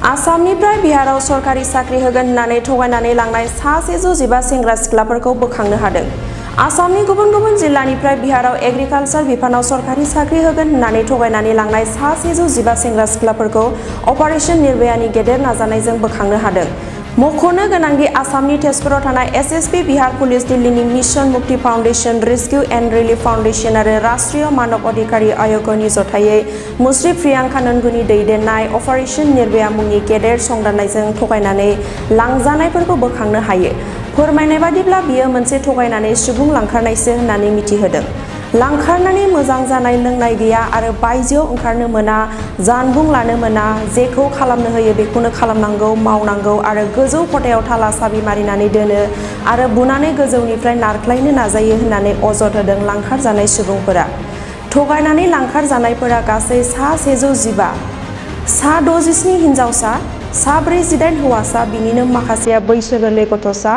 आसामनिफ्राय बिहाराव सरकारि साख्रि होगोन होननानै थगायनानै लांनाय सा 115 सेंग्रा सिख्लाफोरखौ बोखांनो हादों। आसामनि गुबुन गुबुन जिल्लानिफ्राय बिहाराव एग्रिकालचार बिफानाव सरकारि साख्रि होगोन होननानै थगायनानै लांनाय सा 115 सेंग्रा सिख्लाफोरखौ अपारेशन निर्भयानि गेदेर नाजानायजों बोखांनो हादों। मख'नो गोनांदि आसामनि तेजपुराव थानाय एसएसबी बिहार पुलिस, दिल्लीनि मिशन मुक्ति फाउन्डेशन, रेस्किउ एन्ड रिलिफ फाउन्डेशन आरो राष्ट्रीय मानव अधिकारी आयोगनि जथायै मुश्री प्रियांका नंगुनि दैदेननाय अपारेशन निर्भया मुंनि गेदेर संदाननायजों थगायनानै लांजानायफोरखौ बोखांनो हायो। फोरमायनाय बादिब्ला बियो मोनसे थगायनानै सुबुं लांखारनायसो होननानै मिथिहोदों। लांखारनानै मोजां जानाय लोंनाय गैया आरो बायजोआव ओंखारनो मोना, जानबुं लानो मोना, जेखौ खालामनो होयो बेखौनो खालामनांगौ, मावनांगौ आरो गोजौ खथायाव ताला साबि मारिनानै दोनो आरो बुनानै गोजौनिफ्राय नारख्लायनो नाजायो होननानै अजद होदों लांखार जानाय सुबुंफोरा। थगायनानै लांखार जानायफोरा गासै सा 115, सा 67 हिनजावसा, सा 48 हौवासा, बिनिनो माखासेया बैसो गोरलै गथ'सा।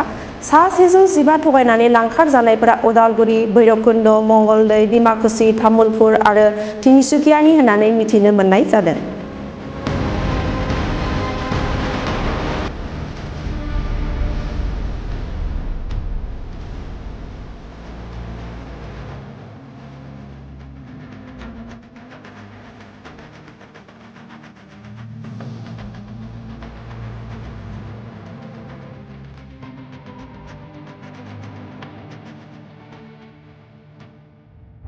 सा 115 थगायनानै लांखार जानायफोरा उदालगुरि, भैरबकुन्द, मंगलदै, डिमाकुसि, तामुलपुर आरो तिनिसुकियानि होननानै मिथिनो मोननाय जादों।